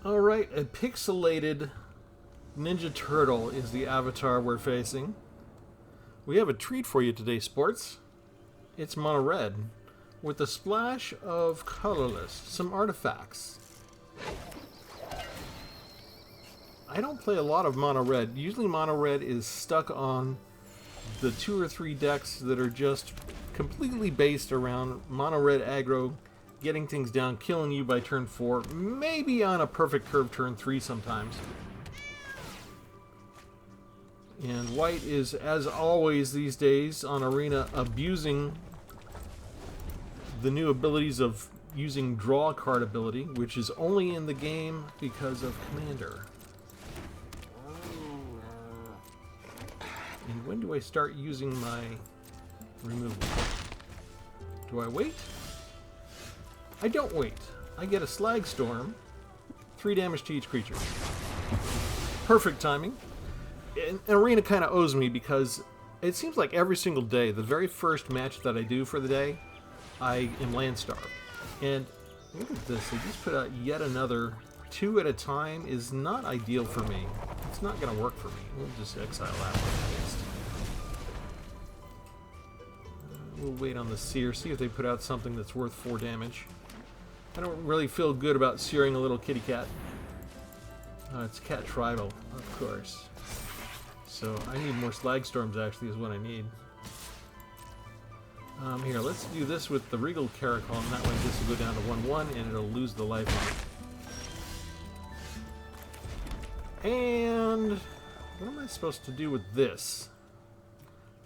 Alright, a pixelated Ninja Turtle is the avatar we're facing. We have a treat for you today, sports. It's mono red, with a splash of colorless, some artifacts. I don't play a lot of mono red. Usually mono red is stuck on the 2 or 3 decks that are just completely based around mono red aggro, getting things down, killing you by turn 4, maybe on a perfect curve turn 3 sometimes. And white is, as always these days on Arena, abusing the new abilities of using draw card ability, which is only in the game because of Commander. And when do I start using my removal? Do I wait? I don't wait. I get a Slag Storm, 3 damage to each creature. Perfect timing. And Arena kind of owes me because it seems like every single day, the very first match that I do for the day, I am land starved. And look at this, they just put out yet another 2 at a time is not ideal for me. It's not going to work for me. We'll just exile that one next. We'll wait on the Seer, see if they put out something that's worth 4 damage. I don't really feel good about searing a little kitty cat. It's Cat Tribal, of course. So I need more Slag Storms, actually, is what I need. Here, let's do this with the Regal Caracol, and that way this will go down to 1-1, and it'll lose the lifeline. And what am I supposed to do with this?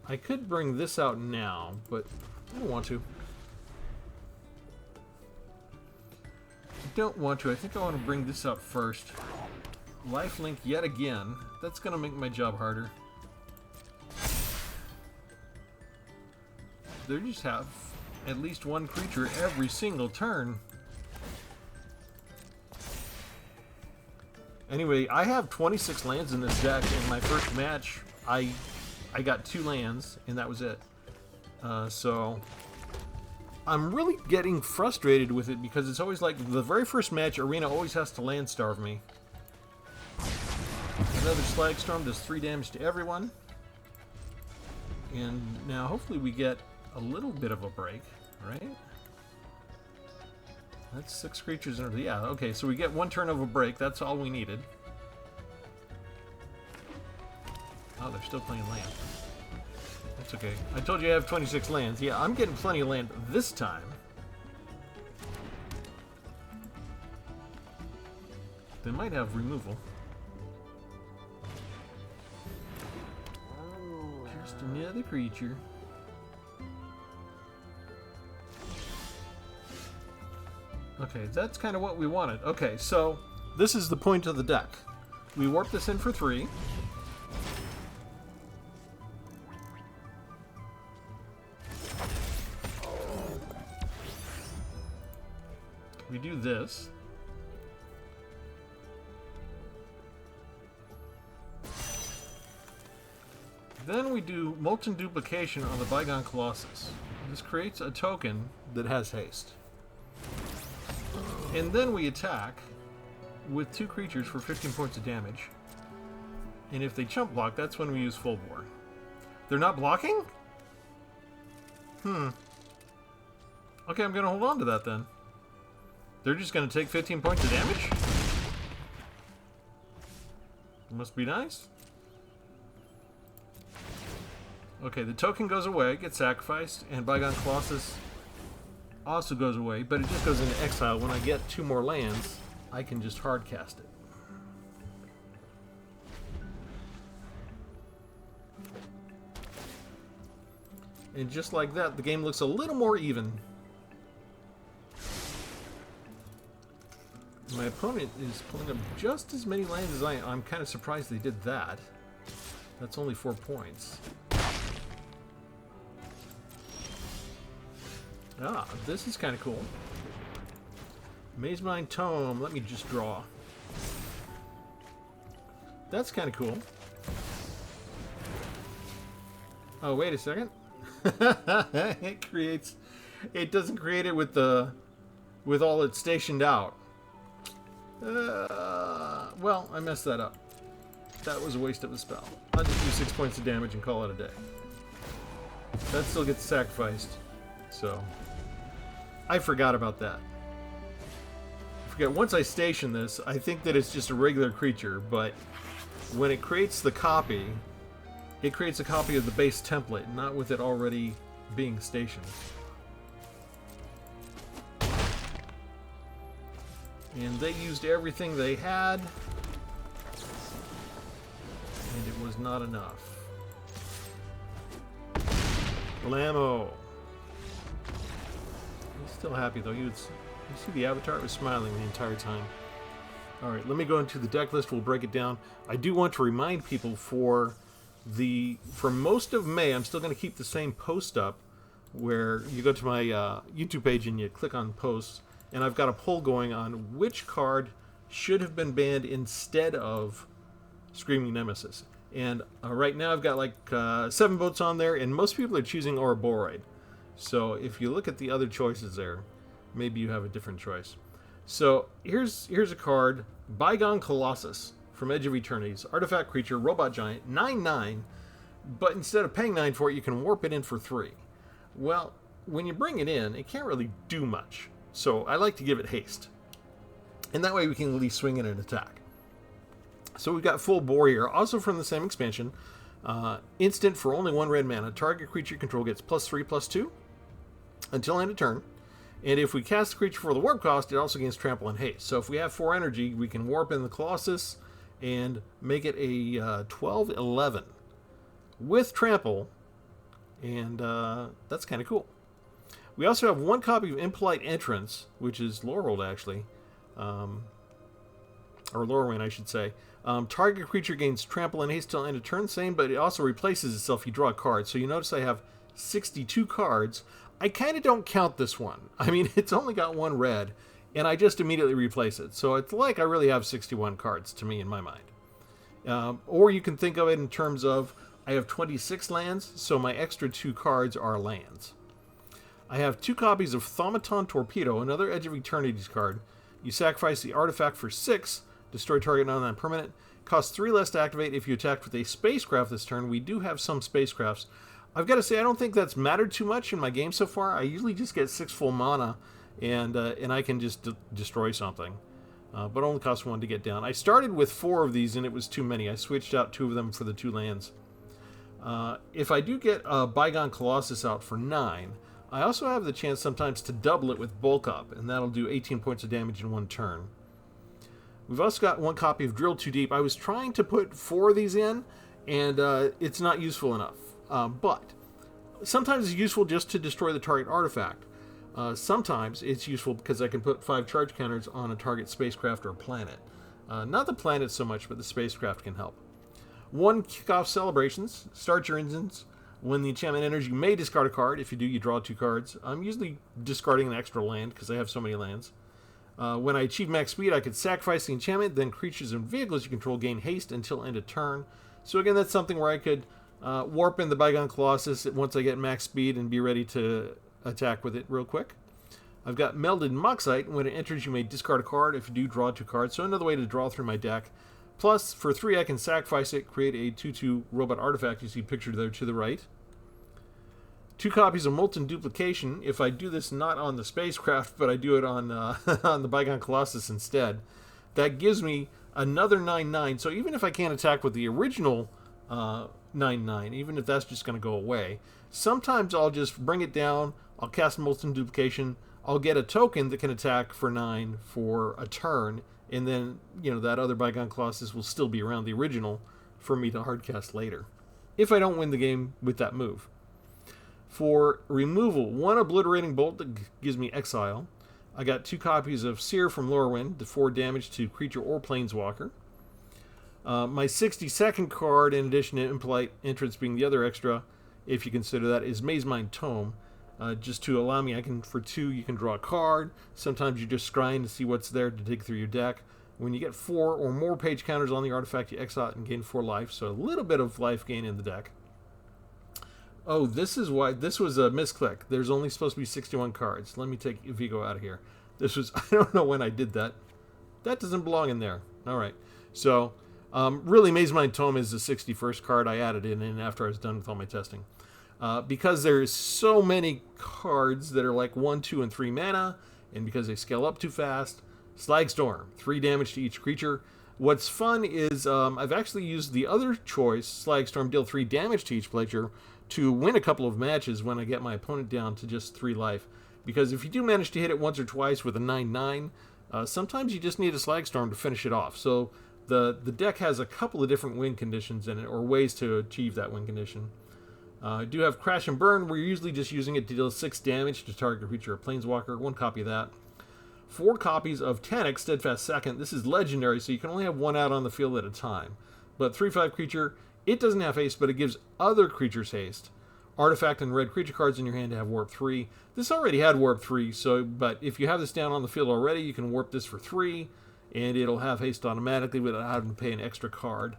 I could bring this out now, but I don't want to. I don't want to. I think I want to bring this out first. Lifelink yet again. That's going to make my job harder. They just have at least one creature every single turn. Anyway, I have 26 lands in this deck. In my first match, I got 2 lands, and that was it. So I'm really getting frustrated with it because it's always like the very first match, Arena always has to land starve me. Another Slag Storm does 3 damage to everyone. And now hopefully we get a little bit of a break, right? That's 6 creatures in a... Yeah, okay, so we get 1 turn of a break. That's all we needed. Oh, they're still playing land. That's okay. I told you I have 26 lands. Yeah, I'm getting plenty of land this time. They might have removal. Just another creature. Okay, that's kind of what we wanted. Okay, so this is the point of the deck. We warp this in for 3. We do this. Then we do Molten Duplication on the Bygone Colossus. This creates a token that has haste. And then we attack with 2 creatures for 15 points of damage. And if they chump block, that's when we use Full Bore. They're not blocking? Okay, I'm going to hold on to that then. They're just going to take 15 points of damage? Must be nice. Okay, the token goes away, gets sacrificed, and Bygone Colossus also goes away, but it just goes into exile. When I get 2 more lands, I can just hard cast it. And just like that, the game looks a little more even. My opponent is pulling up just as many lands as I am. I'm kind of surprised they did that. That's only 4 points. Ah, this is kind of cool. Mazemind Tome. Let me just draw. That's kind of cool. Oh, wait a second. It doesn't create it with all it stationed out. Well, I messed that up. That was a waste of a spell. I'll just do 6 points of damage and call it a day. That still gets sacrificed. So, I forgot about that. I forget, once I station this, I think that it's just a regular creature, but when it creates the copy, it creates a copy of the base template, not with it already being stationed. And they used everything they had, and it was not enough. Blammo! He's still happy though. You see the avatar was smiling the entire time. Alright, let me go into the deck list. We'll break it down. I do want to remind people for most of May, I'm still going to keep the same post up where you go to my YouTube page and you click on posts, and I've got a poll going on which card should have been banned instead of Screaming Nemesis. And right now I've got like 7 votes on there, and most people are choosing Ouroboros. So if you look at the other choices there, maybe you have a different choice. So here's a card, Bygone Colossus from Edge of Eternity's artifact creature, robot giant, 9/9, but instead of paying 9 for it, you can warp it in for 3. Well, when you bring it in, it can't really do much. So I like to give it haste. And that way we can at least swing in an attack. So we've got full bore here, also from the same expansion. Instant for only 1 red mana. Target creature you control gets +3/+2 until end of turn. And if we cast the creature for the warp cost, it also gains trample and haste. So if we have 4 energy, we can warp in the Colossus and make it a 12/11 with trample. And that's kind of cool. We also have 1 copy of Impolite Entrance, which is Lorehold actually. Or Lorwyn, I should say. Target creature gains trample and haste till end of turn, same, but it also replaces itself if you draw a card. So you notice I have 62 cards. I kind of don't count this one. I mean, it's only got 1 red, and I just immediately replace it. So it's like I really have 61 cards to me in my mind. Or you can think of it in terms of I have 26 lands, so my extra 2 cards are lands. I have 2 copies of Thaumaton Torpedo, another Edge of Eternity's card. You sacrifice the artifact for 6, destroy target non-permanent. Costs 3 less to activate if you attack with a spacecraft this turn. We do have some spacecrafts. I've got to say, I don't think that's mattered too much in my game so far. I usually just get 6 full mana, and I can just destroy something. But only costs 1 to get down. I started with 4 of these, and it was too many. I switched out 2 of them for the 2 lands. If I do get a Bygone Colossus out for 9, I also have the chance sometimes to double it with Bulk Up, and that'll do 18 points of damage in 1 turn. We've also got 1 copy of Drill Too Deep. I was trying to put 4 of these in, and it's not useful enough. But sometimes it's useful just to destroy the target artifact. Sometimes it's useful because I can put 5 charge counters on a target spacecraft or planet. Not the planet so much, but the spacecraft can help. 1 Kickoff Celebrations. Start your engines. When the enchantment enters, you may discard a card. If you do, you draw 2 cards. I'm usually discarding an extra land because I have so many lands. When I achieve max speed, I could sacrifice the enchantment. Then creatures and vehicles you control gain haste until end of turn. So again, that's something where I could warp in the Bygone Colossus once I get max speed and be ready to attack with it real quick. I've got Melded Moxite. When it enters, you may discard a card. If you do, draw 2 cards. So another way to draw through my deck. Plus, for 3, I can sacrifice it, create a 2/2 robot artifact you see pictured there to the right. 2 copies of Molten Duplication. If I do this not on the spacecraft, but I do it on on the Bygone Colossus instead, that gives me another 9/9. So even if I can't attack with the original 9/9, even if that's just going to go away, sometimes I'll just bring it down, I'll cast Molten Duplication, I'll get a token that can attack for 9 for a turn, and then, you know, that other Bygone Colossus will still be around the original for me to hardcast later, if I don't win the game with that move. For removal, 1 Obliterating Bolt that gives me Exile. I got 2 copies of Seer from Lorwyn, the 4 damage to creature or planeswalker. My 62nd card, in addition to Impolite Entrance being the other extra, if you consider that, is Mazemind Tome. Just to allow me, for 2, you can draw a card. Sometimes you just scrying to see what's there to dig through your deck. When you get 4 or more page counters on the artifact, you exile it and gain 4 life. So a little bit of life gain in the deck. Oh, this is why this was a misclick. There's only supposed to be 61 cards. Let me take Vigo out of here. This was, I don't know when I did that. That doesn't belong in there. All right. So, really, Maze Mind Tome is the 61st card I added in after I was done with all my testing. Because there's so many cards that are like 1, 2, and 3 mana, and because they scale up too fast, Slag Storm, 3 damage to each creature. What's fun is I've actually used the other choice, Slag Storm, deal 3 damage to each player, to win a couple of matches when I get my opponent down to just 3 life. Because if you do manage to hit it once or twice with a 9/9, sometimes you just need a Slag Storm to finish it off. So the deck has a couple of different win conditions in it, or ways to achieve that win condition. I do have Crash and Burn. We're usually just using it to deal 6 damage to target a creature or planeswalker. 1 copy of that. 4 copies of Tanic, Steadfast Second. This is legendary, so you can only have 1 out on the field at a time. But 3/5 creature, it doesn't have haste, but it gives other creatures haste. Artifact and red creature cards in your hand to have Warp 3. This already had Warp 3, but if you have this down on the field already, you can warp this for 3, and it'll have haste automatically without having to pay an extra card.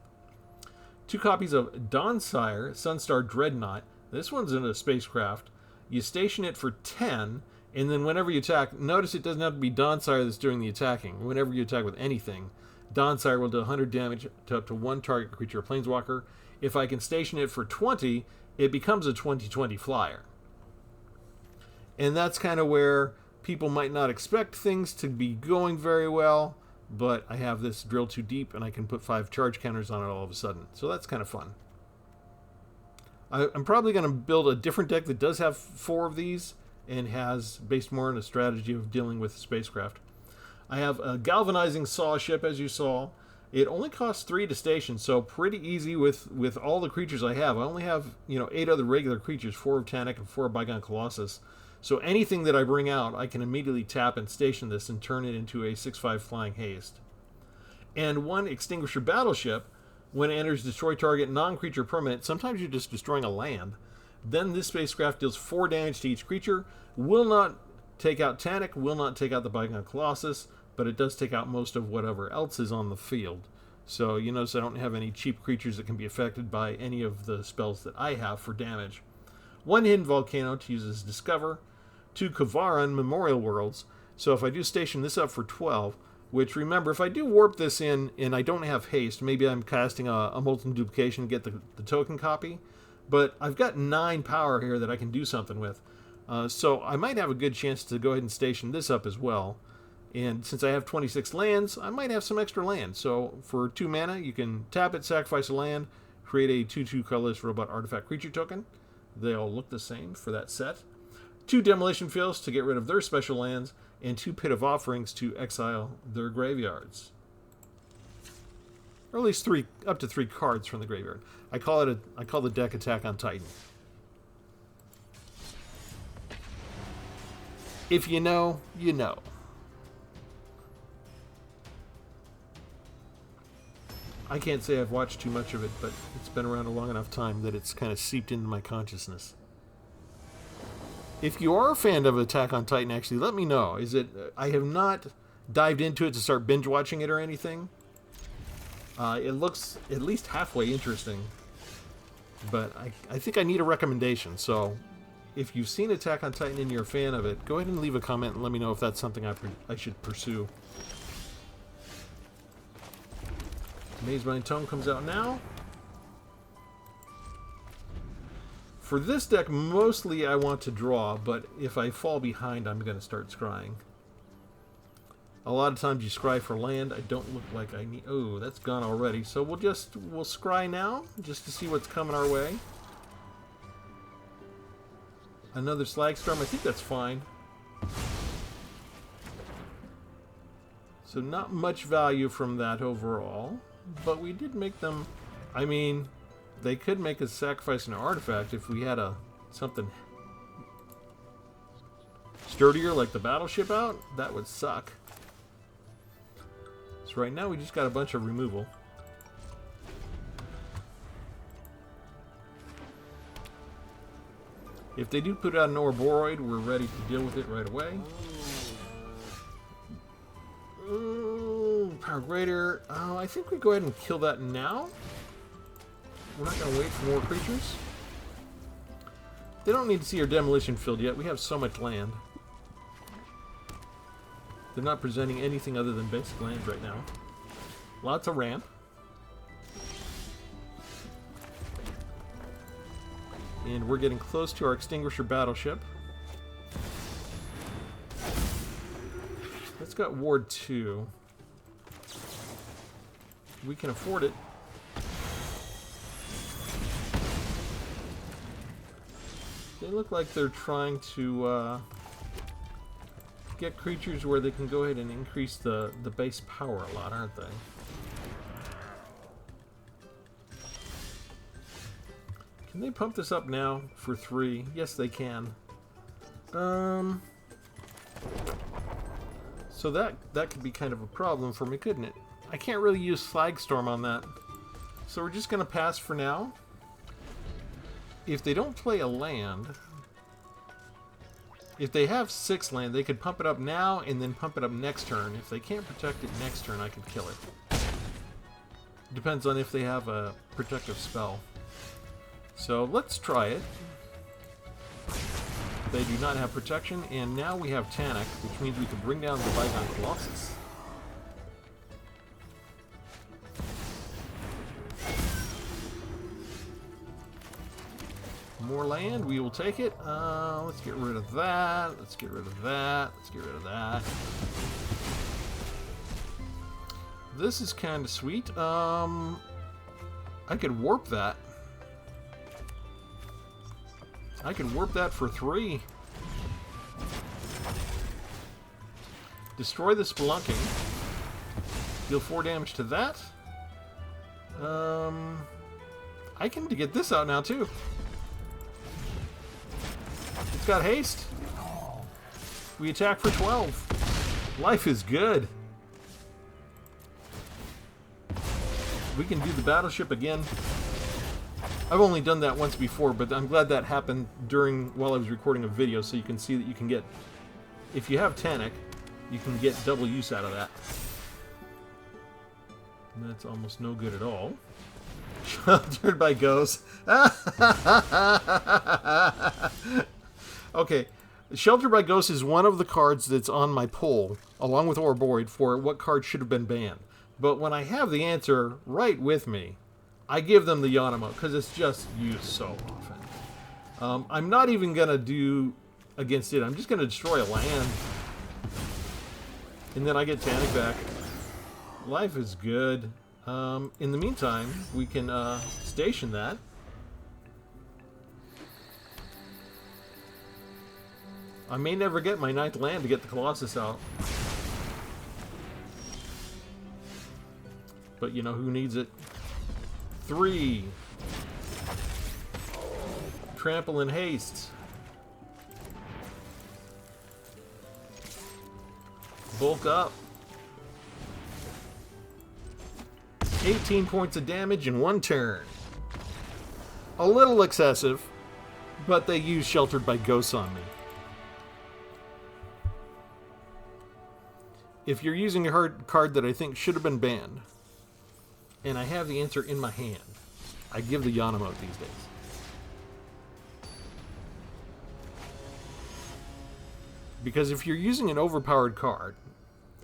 2 copies of Dawnsire, Sunstar Dreadnought. This one's in a spacecraft. You station it for 10, and then whenever you attack, notice it doesn't have to be Dawnsire that's doing the attacking. Whenever you attack with anything, Dawnsire will do 100 damage to up to 1 target creature or planeswalker. If I can station it for 20, it becomes a 20/20 flyer. And that's kind of where people might not expect things to be going very well, but I have this drill too deep and I can put 5 charge counters on it all of a sudden. So that's kind of fun. I'm probably going to build a different deck that does have 4 of these and has based more on a strategy of dealing with spacecraft. I have a Galvanizing Saw ship, as you saw. It only costs 3 to station, so pretty easy with all the creatures I have. I only have 8 other regular creatures, 4 of Tanic and 4 of Bygone Colossus. So anything that I bring out, I can immediately tap and station this and turn it into a 6/5 flying haste. And 1 Extinguisher Battleship, when it enters destroy target non-creature permanent, sometimes you're just destroying a land. Then this spacecraft deals 4 damage to each creature, will not take out Tanic, will not take out the Bygone Colossus, but it does take out most of whatever else is on the field. So you notice I don't have any cheap creatures that can be affected by any of the spells that I have for damage. 1 Hidden Volcano to use as Discover. 2 Kavaran Memorial Worlds. So if I do station this up for 12, which remember, if I do warp this in and I don't have haste, maybe I'm casting a Molten Duplication to get the token copy. But I've got 9 power here that I can do something with. So I might have a good chance to go ahead and station this up as well. And since I have 26 lands, I might have some extra land. So for 2 mana, you can tap it, sacrifice a land, create a 2/2 colorless robot artifact creature token. They all look the same for that set. 2 Demolition Fields to get rid of their special lands, and 2 Pit of Offerings to exile their graveyards. Or at least up to 3 cards from the graveyard. I call the deck Attack on Titan. If you know, you know. I can't say I've watched too much of it, but it's been around a long enough time that it's kind of seeped into my consciousness. If you are a fan of Attack on Titan, actually, let me know. I have not dived into it to start binge watching it or anything. It looks at least halfway interesting, but I think I need a recommendation. So if you've seen Attack on Titan and you're a fan of it, go ahead and leave a comment and let me know if that's something I should pursue. Maze Mind Tome comes out now. For this deck, mostly I want to draw, but if I fall behind, I'm going to start scrying. A lot of times you scry for land. I don't look like I need... Oh, that's gone already. So we'll scry now, just to see what's coming our way. Another Slag Storm. I think that's fine. So not much value from that overall. But we did make them... I mean, they could make us sacrifice an artifact if we had something sturdier like the battleship out. That would suck. So right now we just got a bunch of removal. If they do put out an Ouroboros, we're ready to deal with it right away. Power Greater. Oh, I think we go ahead and kill that now. We're not going to wait for more creatures. They don't need to see our Demolition Field yet. We have so much land. They're not presenting anything other than basic lands right now. Lots of ramp. And we're getting close to our Extinguisher battleship. That's got Ward 2. We can afford it. They look like they're trying to get creatures where they can go ahead and increase the base power a lot, aren't they? Can they pump this up now for 3? Yes, they can. So that could be kind of a problem for me, couldn't it? I can't really use Flag Storm on that. So we're just going to pass for now. If they don't play a land, if they have 6 land, they could pump it up now and then pump it up next turn. If they can't protect it next turn, I could kill it. Depends on if they have a protective spell. So let's try it. They do not have protection, and now we have Tanic, which means we can bring down the Bygone Colossus. More land, we will take it. Let's get rid of that. Let's get rid of that. Let's get rid of that. This is kind of sweet. I could warp that. I can warp that for 3. Destroy the Spelunking. Deal 4 damage to that. I can get this out now too. It's got haste. We attack for 12. Life is good. We can do the battleship again. I've only done that once before, but I'm glad that happened while I was recording a video, so you can see that you can get, if you have Tanic, you can get double use out of that. And that's almost no good at all. Sheltered by ghosts. Okay, Sheltered by Ghosts is one of the cards that's on my poll, along with Orboid, for what card should have been banned. But when I have the answer right with me, I give them the Yanamo, because it's just used so often. I'm not even going to do against it. I'm just going to destroy a land. And then I get Tanic back. Life is good. In the meantime, we can station that. I may never get my 9th land to get the Colossus out. But you know who needs it? 3. Trample and haste. Bulk up. 18 points of damage in 1 turn. A little excessive, but they use Sheltered by Ghosts on me. If you're using a card that I think should have been banned, and I have the answer in my hand, I give the Yanamo these days. Because if you're using an overpowered card,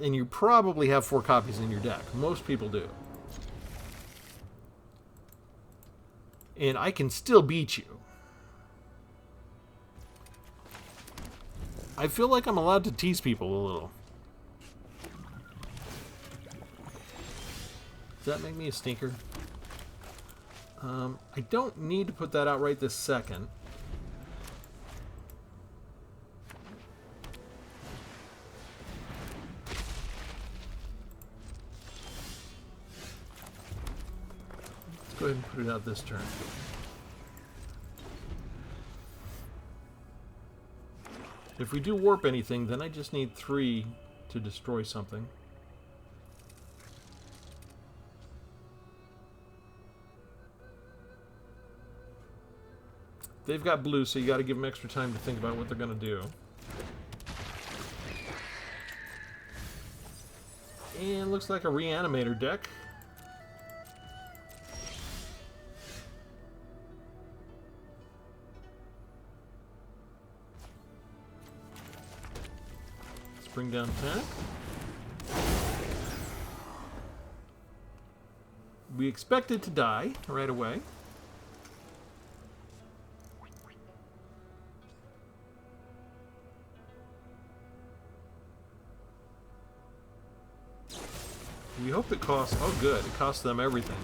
and you probably have 4 copies in your deck, most people do, and I can still beat you, I feel like I'm allowed to tease people a little. Does that make me a stinker? I don't need to put that out right this second. Let's go ahead and put it out this turn. If we do warp anything, then I just need 3 to destroy something. They've got blue, so you got to give them extra time to think about what they're going to do. And looks like a reanimator deck. Let's bring down Tanic. we expected to die right away. We hope it costs... Oh, good. It costs them everything.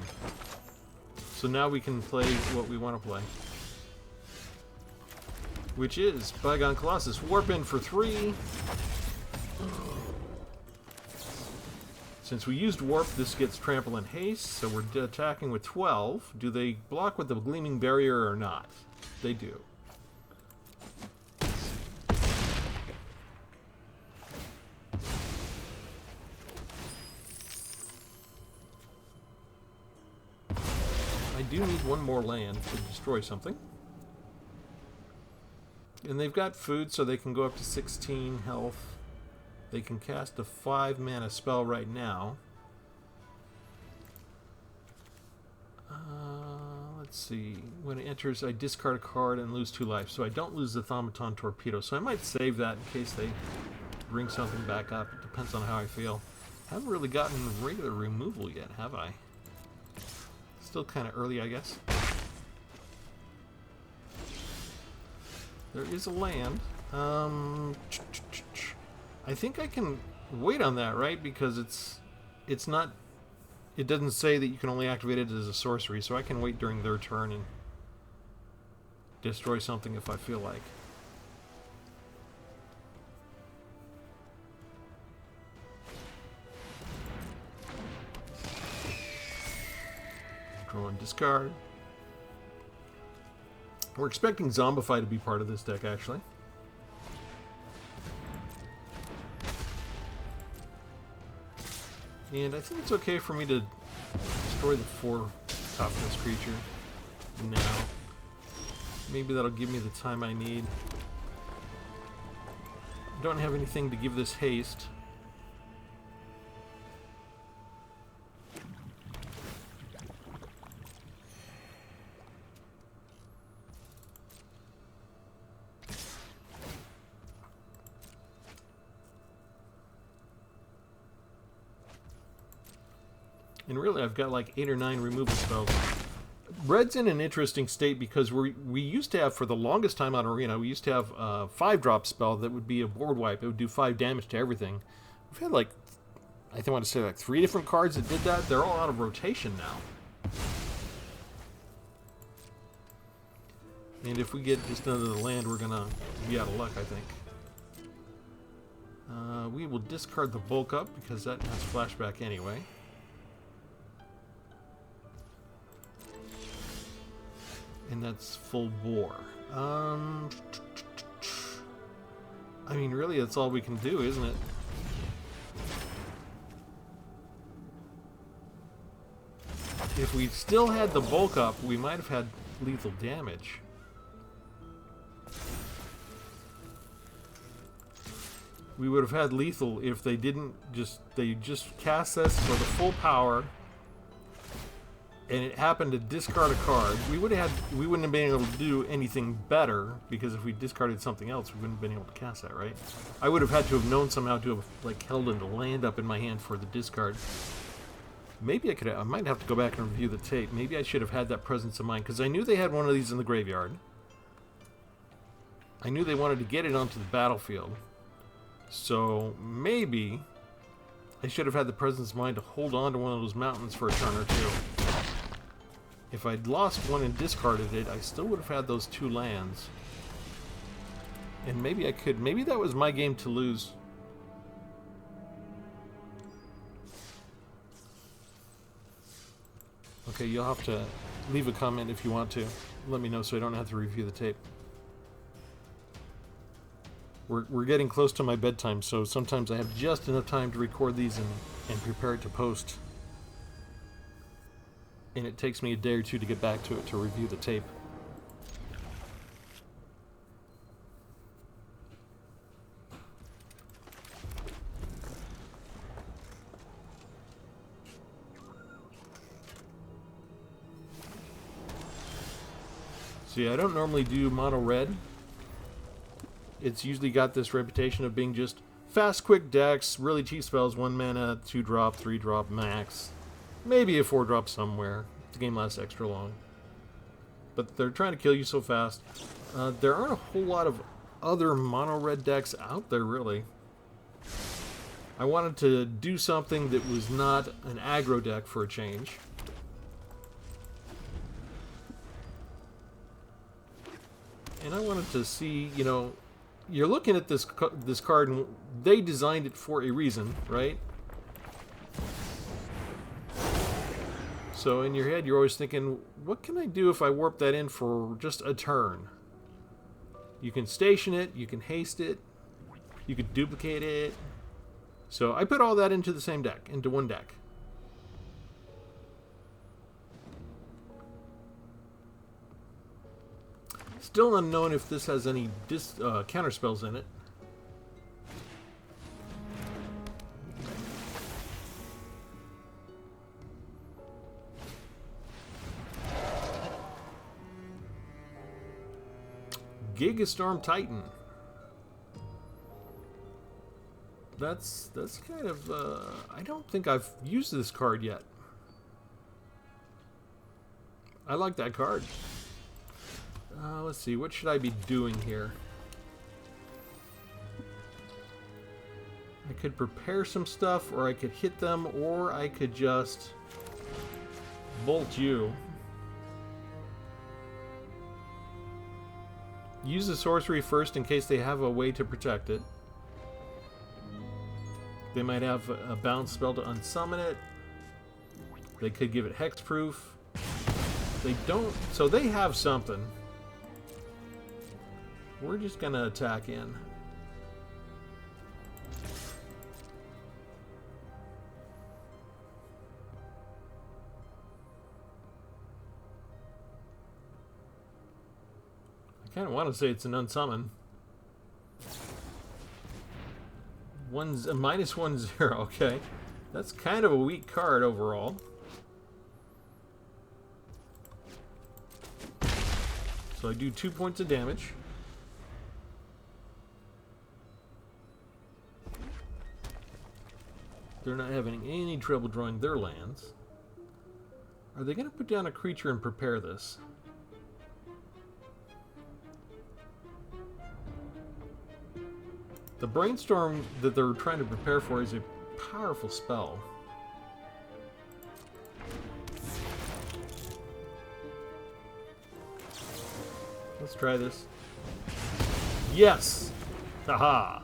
So now we can play what we want to play. Which is Bygone Colossus. Warp in for 3. Since we used Warp, this gets Trample and Haste, so we're attacking with 12. Do they block with the Gleaming Barrier or not? They do. I do need one more land to destroy something. And they've got food, so they can go up to 16 health. They can cast a 5 mana spell right now. Let's see. When it enters, I discard a card and lose 2 life. So I don't lose the Automaton Torpedo. So I might save that in case they bring something back up. It depends on how I feel. Haven't really gotten regular removal yet, have I? Still kind of early, I guess. There is a land. I think I can wait on that, right? Because it's not... It doesn't say that you can only activate it as a sorcery, so I can wait during their turn and destroy something if I feel like. Draw and discard. We're expecting Zombify to be part of this deck, actually. And I think it's okay for me to destroy the 4 toughness creature now. Maybe that'll give me the time I need. Don't have anything to give this haste. And really, I've got like 8 or 9 removal spells. Red's in an interesting state because we used to have, for the longest time on Arena, we used to have a 5-drop spell that would be a board wipe. It would do 5 damage to everything. We've had like, I think I want to say like 3 different cards that did that. They're all out of rotation now. And if we get just another land, we're going to be out of luck, I think. We will discard the bulk up because that has flashback anyway. And that's full bore. I mean, really, that's all we can do, isn't it? If we still had the bulk up, we might have had lethal damage. We would have had lethal if they didn't just... They just cast us for the full power... and it happened to discard a card, we wouldn't have been able to do anything better, because if we discarded something else, we wouldn't have been able to cast that, right? I would have had to have known somehow to have like held a land up in my hand for the discard. Maybe I might have to go back and review the tape. Maybe I should have had that presence of mind, because I knew they had one of these in the graveyard. I knew they wanted to get it onto the battlefield. So maybe I should have had the presence of mind to hold on to one of those mountains for a turn or two. If I'd lost one and discarded it, I still would have had those 2 lands. And maybe I could... Maybe that was my game to lose. Okay, you'll have to leave a comment if you want to. Let me know so I don't have to review the tape. We're getting close to my bedtime, so sometimes I have just enough time to record these and prepare it to post. And it takes me a day or 2 to get back to it to review the tape. So yeah, I don't normally do mono red. It's usually got this reputation of being just fast, quick decks, really cheap spells, 1 mana, 2-drop, 3-drop max. Maybe a 4-drop somewhere. The game lasts extra long. But they're trying to kill you so fast. There aren't a whole lot of other mono-red decks out there, really. I wanted to do something that was not an aggro deck for a change. And I wanted to see, you know, you're looking at this card, and they designed it for a reason, right? So in your head, you're always thinking, what can I do if I warp that in for just a turn? You can station it, you can haste it, you can duplicate it. So I put all that into the same deck, into one deck. Still unknown if this has any counter spells in it. Gigastorm Titan. That's kind of I don't think I've used this card yet. I like that card. Let's see, what should I be doing here? I could prepare some stuff, or I could hit them, or I could just bolt you. Use the sorcery first in case they have a way to protect it. They might have a bounce spell to unsummon it. They could give it hexproof. They don't, so they have something. We're just gonna attack in. I kind of want to say it's an unsummon. One's a -1/0. Okay, that's kind of a weak card overall. So I do 2 points of damage. They're not having any trouble drawing their lands. Are they going to put down a creature and prepare this? The brainstorm that they're trying to prepare for is a powerful spell. Let's try this. Yes! Haha!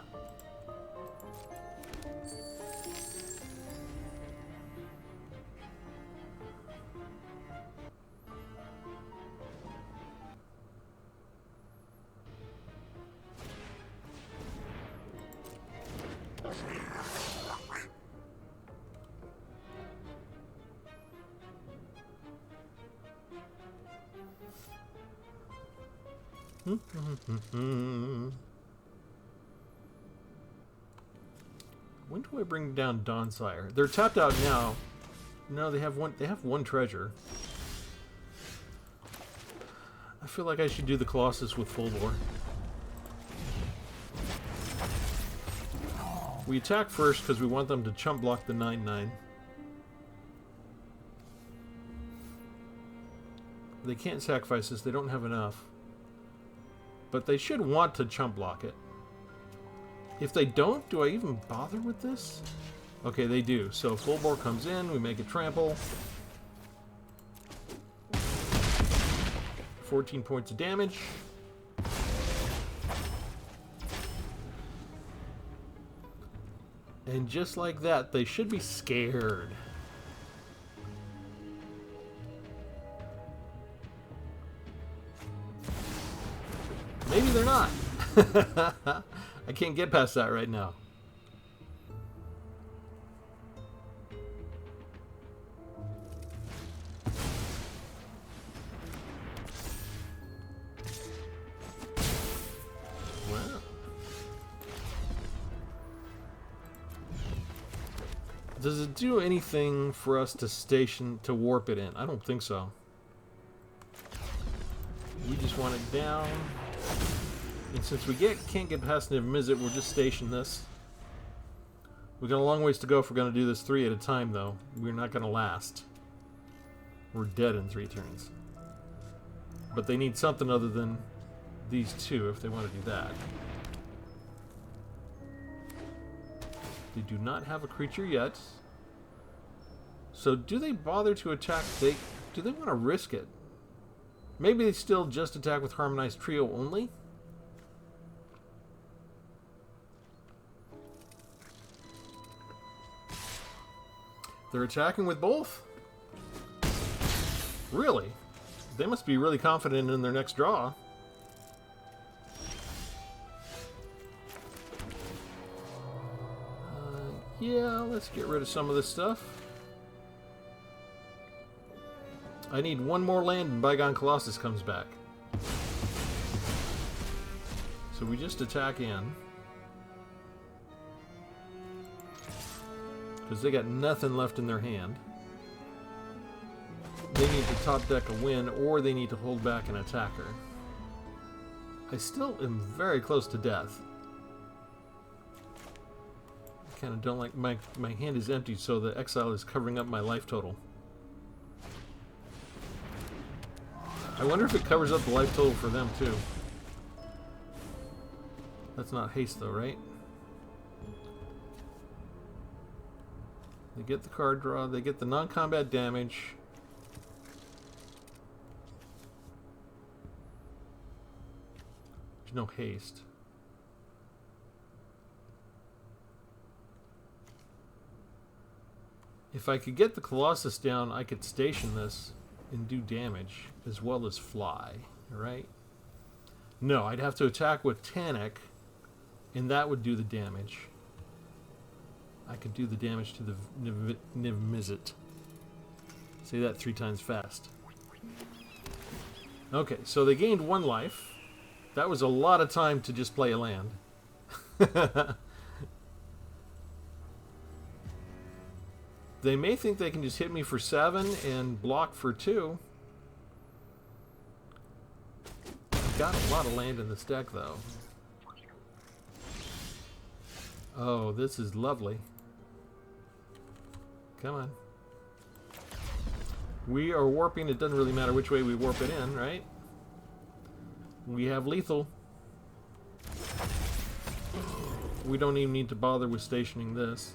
When do I bring down Dawnsire? They're tapped out now. No, they have one. They have one treasure. I feel like I should do the Colossus with full bore. We attack first because we want them to chump block the 9/9. They can't sacrifice this. They don't have enough. But they should want to chump block it. If they don't, do I even bother with this? Okay, they do. So full bore comes in, we make it trample. 14 points of damage. And just like that, they should be scared. Maybe they're not. I can't get past that right now. Wow. Does it do anything for us to warp it in? I don't think so. We just want it down. And since we can't get past Niv-Mizzet, we'll just station this. We've got a long ways to go if we're going to do this 3 at a time, though. We're not going to last. We're dead in 3 turns. But they need something other than these 2 if they want to do that. They do not have a creature yet. So do they bother to attack? Do they want to risk it? Maybe they still just attack with Harmonized Trio only? They're attacking with both? Really? They must be really confident in their next draw. Yeah, let's get rid of some of this stuff. I need 1 more land and Bygone Colossus comes back. So we just attack in. Because they got nothing left in their hand. They need to top deck a win, or they need to hold back an attacker. I still am very close to death. I kind of don't like... My hand is empty, so the exile is covering up my life total. I wonder if it covers up the life total for them, too. That's not haste, though, right? They get the card draw, they get the non-combat damage. There's no haste. If I could get the Colossus down, I could station this and do damage as well as fly, right? No, I'd have to attack with Tanic, and that would do the damage. I could do the damage to the Niv-Mizzet. Say that 3 times fast. Okay, so they gained 1 life. That was a lot of time to just play a land. They may think they can just hit me for 7 and block for 2. I've got a lot of land in this deck, though. Oh, this is lovely. Come on. We are warping. It doesn't really matter which way we warp it in, right? We have lethal. We don't even need to bother with stationing this.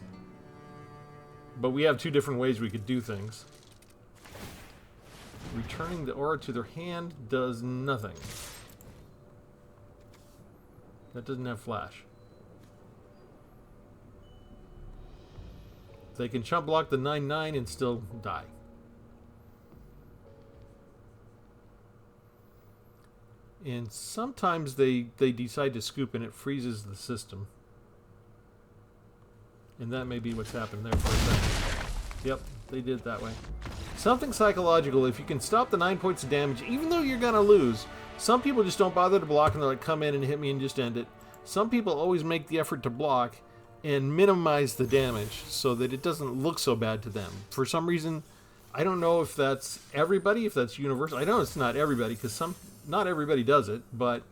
But we have 2 different ways we could do things. Returning the aura to their hand does nothing. That doesn't have flash. They can chump block the 9/9 and still die. And sometimes they decide to scoop and it freezes the system. And that may be what's happened there for a second. Yep, they did it that way. Something psychological. If you can stop the 9 points of damage, even though you're going to lose, some people just don't bother to block and they're like, come in and hit me and just end it. Some people always make the effort to block and minimize the damage so that it doesn't look so bad to them. For some reason, I don't know if that's everybody, if that's universal. I know it's not everybody because not everybody does it, but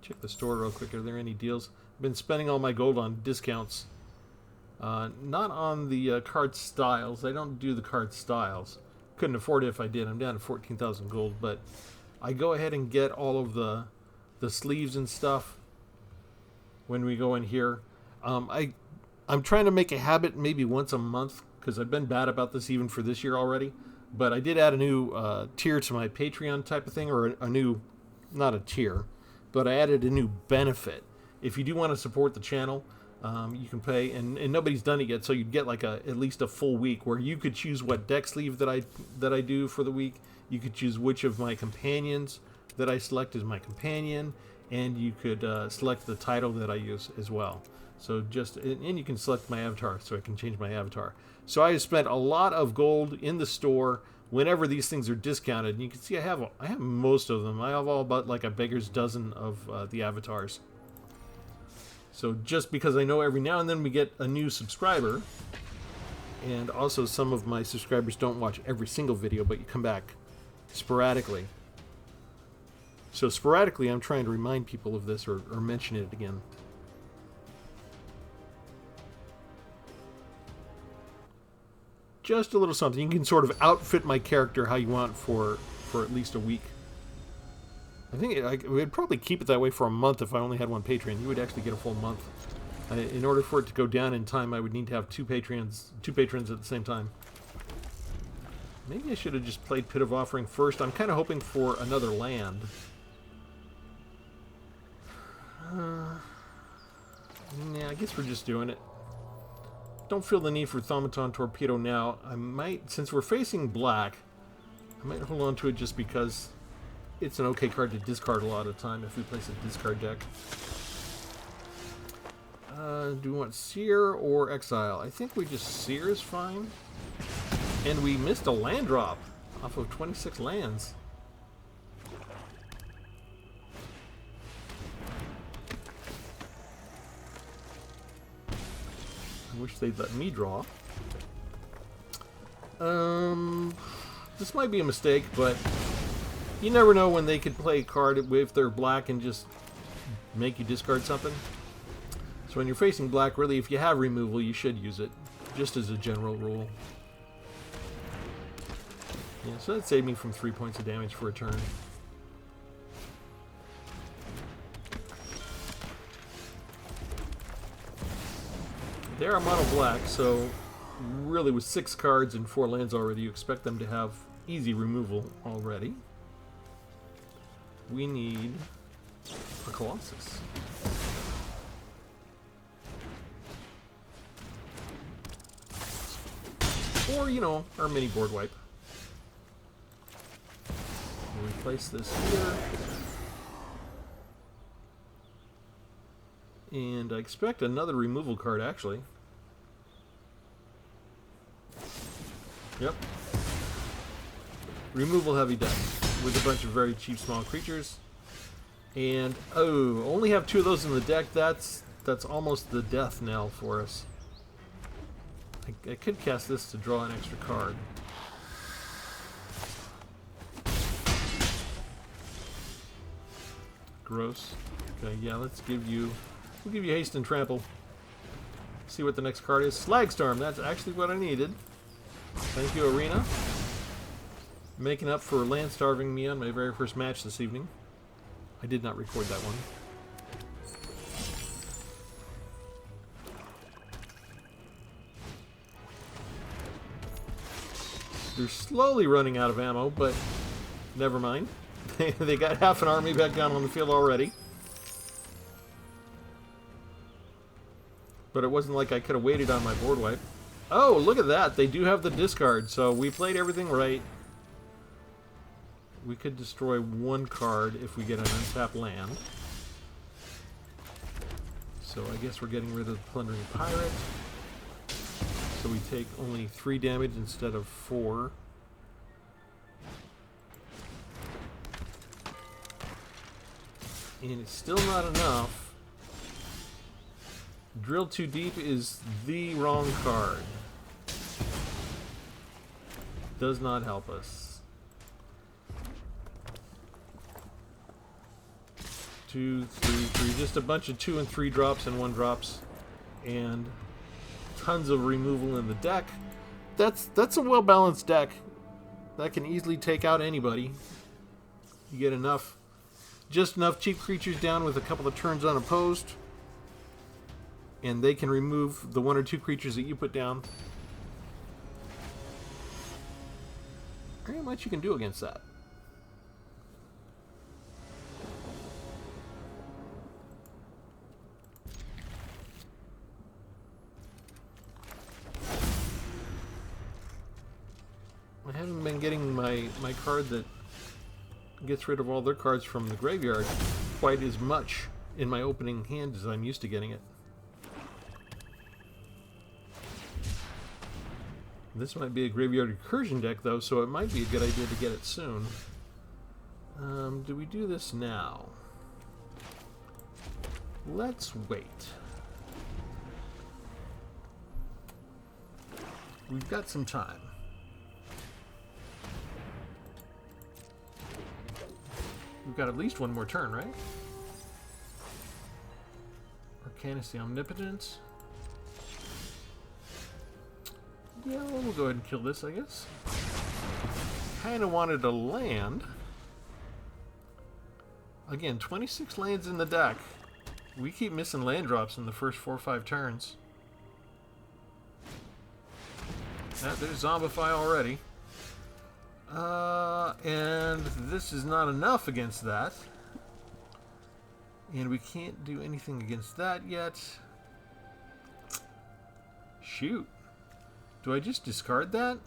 check the store real quick. Are there any deals? I've been spending all my gold on discounts. Not on the card styles. I don't do the card styles. Couldn't afford it if I did. I'm down to 14,000 gold, but I go ahead and get all of the sleeves and stuff when we go in here. I'm trying to make a habit maybe once a month because I've been bad about this even for this year already. But I did add a new tier to my Patreon type of thing, or a new, not a tier, but I added a new benefit. If you do want to support the channel, you can pay, and nobody's done it yet, so you'd get like at least a full week where you could choose what deck sleeve that I do for the week. You could choose which of my companions that I select as my companion, and you could select the title that I use as well. So and you can select my avatar, so I can change my avatar. So I spent a lot of gold in the store whenever these things are discounted, and you can see I have most of them. I have all but like a beggar's dozen of the avatars. So just because I know every now and then we get a new subscriber, and also some of my subscribers don't watch every single video, but you come back sporadically. So sporadically I'm trying to remind people of this or mention it again. just a little something. You can sort of outfit my character how you want for at least a week. I think we'd probably keep it that way for a month if I only had one Patreon. You would actually get a full month. In order for it to go down in time, I would need to have two patrons at the same time. Maybe I should have just played Pit of Offering first. I'm kind of hoping for another land. Yeah, I guess we're just doing it. Don't feel the need for Thaumaton Torpedo now. I might, since we're facing black, I might hold on to it just because it's an okay card to discard a lot of the time if we place a discard deck. Do we want Seer or Exile? I think we just Seer is fine. And we missed a land drop off of 26 lands. I wish they'd let me draw. This might be a mistake, but you never know when they could play a card if they're black and just make you discard something. So when you're facing black, really, if you have removal, you should use it, just as a general rule. Yeah, so that saved me from 3 points of damage for a turn. They are mono black, so really with 6 cards and 4 lands already, you expect them to have easy removal already. We need a Colossus. Or, you know, our mini board wipe. We'll replace this here. And I expect another removal card, actually. Yep. Removal heavy deck with a bunch of very cheap small creatures. And, oh, only have 2 of those in the deck. That's almost the death knell for us. I could cast this to draw an extra card. Gross. Okay, yeah, let's give you... We'll give you Haste and Trample. See what the next card is. Slagstorm, that's actually what I needed. Thank you, Arena. Making up for land starving me on my very first match this evening. I did not record that one. They're slowly running out of ammo, but never mind. They got half an army back down on the field already. But it wasn't like I could have waited on my board wipe. Oh, look at that. They do have the discard, so we played everything right. We could destroy 1 card if we get an untapped land. So I guess we're getting rid of the Plundering Pirate. So we take only 3 damage instead of 4. And it's still not enough. Drill Too Deep is the wrong card. Does not help us. 2, 3, 3. Just a bunch of 2 and 3 drops and 1 drops. And tons of removal in the deck. That's a well-balanced deck. That can easily take out anybody. You get enough, just enough cheap creatures down with a couple of turns unopposed. And they can remove the 1 or 2 creatures that you put down. Very much you can do against that. I haven't been getting my card that gets rid of all their cards from the graveyard quite as much in my opening hand as I'm used to getting it. This might be a graveyard recursion deck, though, so it might be a good idea to get it soon. Do we do this now? Let's wait. We've got some time. We've got at least 1 more turn, right? Arcanus the Omnipotent. Yeah, well, we'll go ahead and kill this, I guess. Kind of wanted to land. Again, 26 lands in the deck. We keep missing land drops in the first 4 or 5 turns. There's Zombify already. And this is not enough against that. And we can't do anything against that yet. Shoot. Do I just discard that?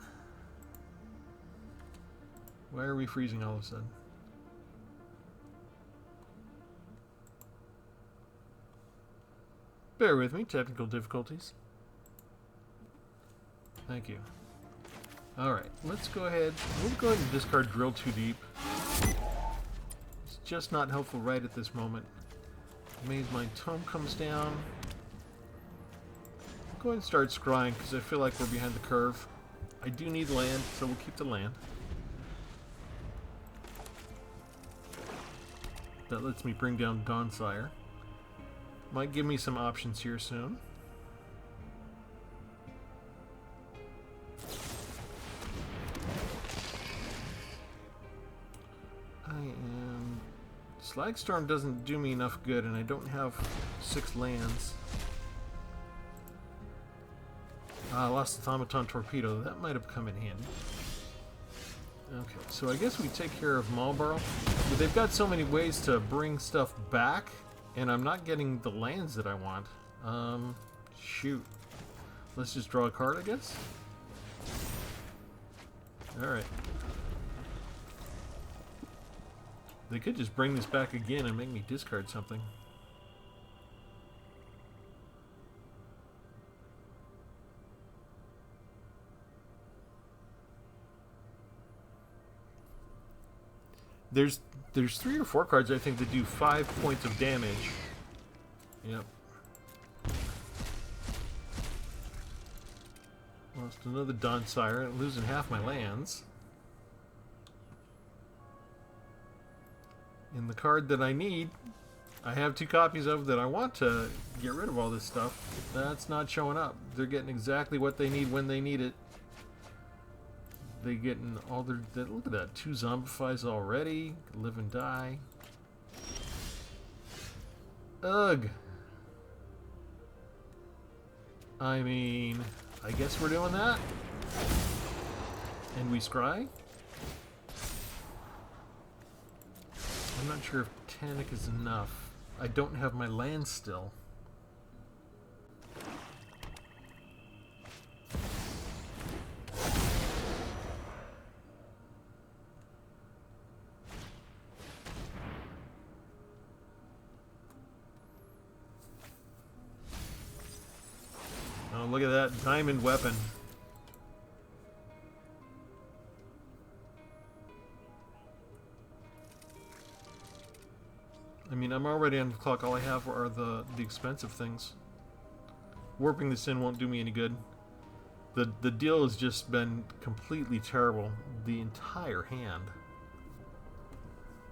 Why are we freezing all of a sudden? Bear with me, technical difficulties. Thank you. Alright, let's go ahead. We'll go ahead and discard Drill Too Deep. It's just not helpful right at this moment. Maze Mind Tome comes down. Go ahead and start scrying because I feel like we're behind the curve. I do need land, so we'll keep the land. That lets me bring down Dawnfire. Might give me some options here soon. Slagstorm doesn't do me enough good, and I don't have 6 lands. I lost the Automaton Torpedo. That might have come in handy. Okay, so I guess we take care of Marlborough. But they've got so many ways to bring stuff back, and I'm not getting the lands that I want. Shoot. Let's just draw a card, I guess? Alright. They could just bring this back again and make me discard something. There's 3 or 4 cards I think that do 5 points of damage. Yep. Lost another Dawnfire, losing half my lands. And the card that I need, I have 2 copies of that I want to get rid of all this stuff. That's not showing up. They're getting exactly what they need when they need it. They're getting all their... Look at that. 2 Zombifies already. Live and Die. Ugh. I mean, I guess we're doing that. And we scry. I'm not sure if Tanic is enough. I don't have my land still. Oh, look at that diamond weapon. I mean, I'm already on the clock. All I have are the expensive things. Warping this in won't do me any good. The deal has just been completely terrible. The entire hand.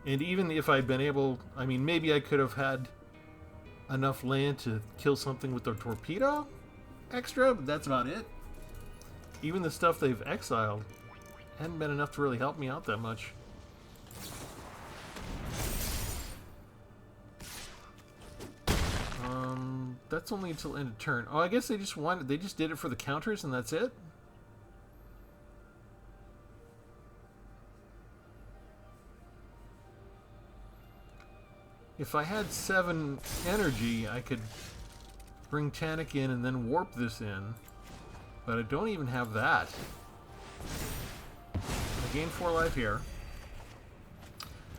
And even if I'd been able... I mean, maybe I could have had enough land to kill something with the torpedo extra, but that's about it. Even the stuff they've exiled hadn't been enough to really help me out that much. That's only until end of turn. Oh, I guess they just did it for the counters and that's it? If I had 7 energy, I could bring Tanic in and then warp this in. But I don't even have that. I gain 4 life here.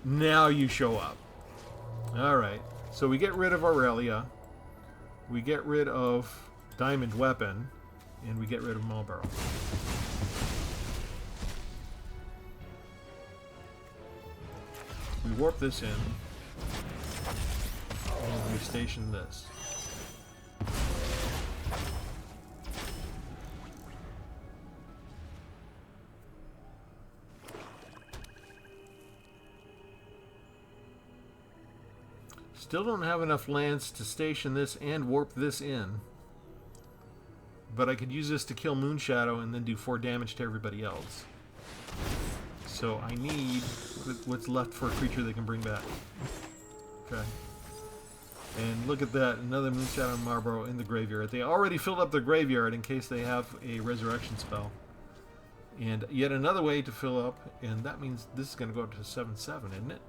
Now you show up. Alright, so we get rid of Aurelia. We get rid of Diamond Weapon, and we get rid of Marlborough. We warp this in, and we station this. Still don't have enough lands to station this and warp this in. but I could use this to kill Moonshadow and then do 4 damage to everybody else. So I need what's left for a creature they can bring back. Okay. And look at that, another Moonshadow and Marlborough in the graveyard. They already filled up their graveyard in case they have a resurrection spell. And yet another way to fill up, and that means this is going to go up to 7/7, isn't it?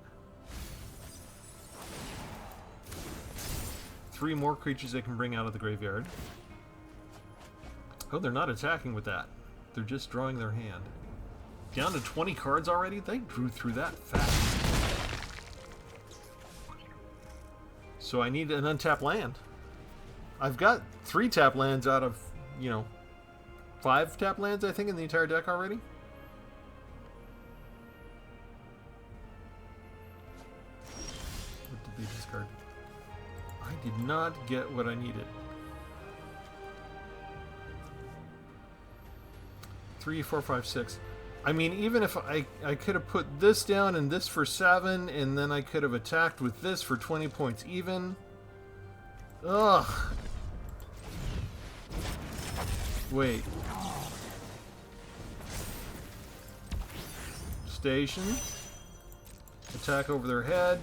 3 more creatures they can bring out of the graveyard. Oh, they're not attacking with that. They're just drawing their hand. Down to 20 cards already? They drew through that fast. So I need an untapped land. I've got 3 tap lands out of, 5 tap lands, I think, in the entire deck already. What did they discard? I did not get what I needed. 3, 4, 5, 6. I mean, even if I could have put this down and this for 7, and then I could have attacked with this for 20 points even. Ugh. Wait. Station. Attack over their head.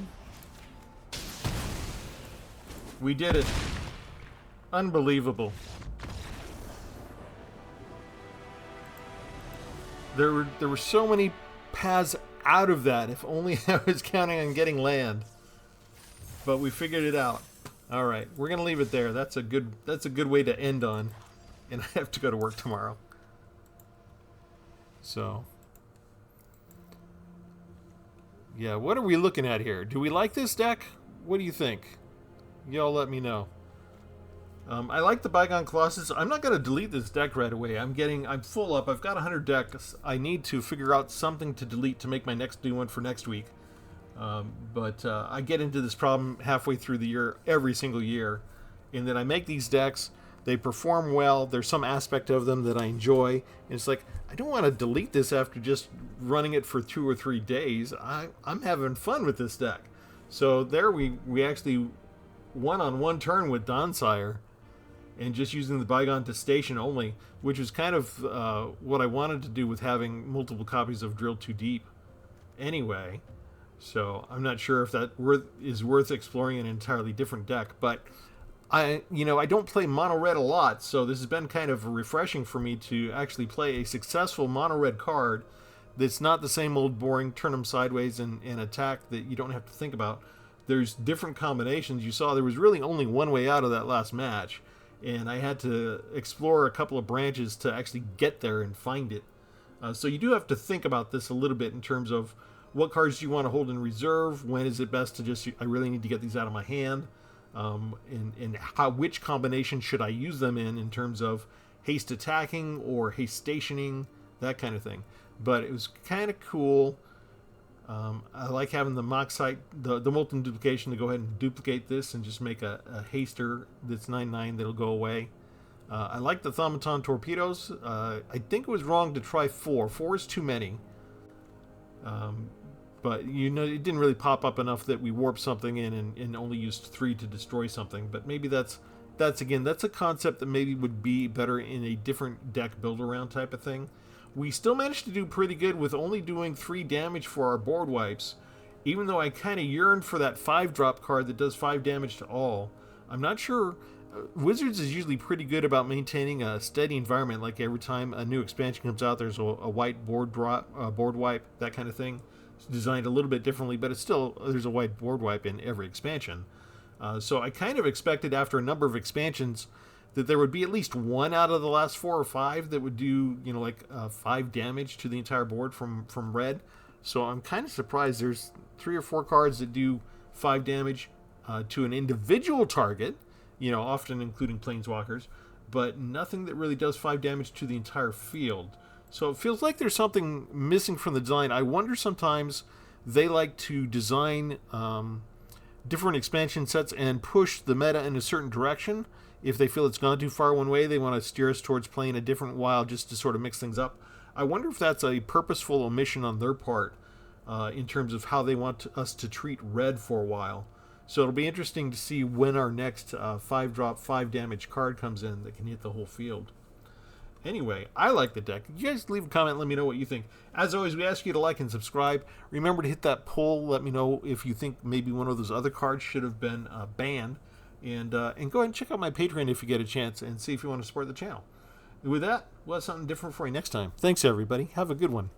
We did it. Unbelievable. There were so many paths out of that. If only I was counting on getting land. But we figured it out. All right, we're gonna leave it there. That's a good way to end on. And I have to go to work tomorrow. So, yeah, what are we looking at here? Do we like this deck? What do you think? Y'all let me know. I like the Bygone Colossus. I'm not going to delete this deck right away. I'm full up. I've got 100 decks. I need to figure out something to delete to make my next new one for next week. But I get into this problem halfway through the year, every single year. And then I make these decks. They perform well. There's some aspect of them that I enjoy. And it's like, I don't want to delete this after just running it for 2 or 3 days. I'm having fun with this deck. So there we actually won on 1 turn with Dawnspire. And just using the Bygone to station only, which was kind of what I wanted to do with having multiple copies of Drill Too Deep anyway. So I'm not sure if that is worth exploring an entirely different deck. But I don't play mono red a lot, so this has been kind of refreshing for me to actually play a successful mono red card that's not the same old boring turn them sideways and attack that you don't have to think about. There's different combinations. You saw there was really only one way out of that last match. And I had to explore a couple of branches to actually get there and find it. So you do have to think about this a little bit in terms of what cards do you want to hold in reserve, when is it best to just, I really need to get these out of my hand, and which combination should I use them in terms of haste attacking or haste stationing, that kind of thing. But it was kind of cool. I like having the Moxite, the Molten Duplication, to go ahead and duplicate this and just make a haster that's 9/9 that'll go away. I like the Thaumaton Torpedoes. I think it was wrong to try 4. 4 is too many. But, it didn't really pop up enough that we warped something in and only used 3 to destroy something. But maybe that's a concept that maybe would be better in a different deck build-around type of thing. We still managed to do pretty good with only doing 3 damage for our board wipes, even though I kind of yearned for that 5-drop card that does 5 damage to all. I'm not sure. Wizards is usually pretty good about maintaining a steady environment, like every time a new expansion comes out, there's a white board wipe, that kind of thing. It's designed a little bit differently, but there's a white board wipe in every expansion. So I kind of expected after a number of expansions that there would be at least 1 out of the last 4 or 5 that would do, 5 damage to the entire board from red. So I'm kind of surprised there's 3 or 4 cards that do 5 damage to an individual target, often including planeswalkers, but nothing that really does 5 damage to the entire field. So it feels like there's something missing from the design. I wonder sometimes they like to design different expansion sets and push the meta in a certain direction. If they feel it's gone too far one way, they want to steer us towards playing a different wild just to sort of mix things up. I wonder if that's a purposeful omission on their part in terms of how they want us to treat red for a while. So it'll be interesting to see when our next 5-drop, 5 damage card comes in that can hit the whole field. Anyway, I like the deck. You guys leave a comment, let me know what you think. As always, we ask you to like and subscribe. Remember to hit that poll. Let me know if you think maybe one of those other cards should have been banned. And go ahead and check out my Patreon if you get a chance and see if you want to support the channel. And with that, we'll have something different for you next time. Thanks, everybody. Have a good one.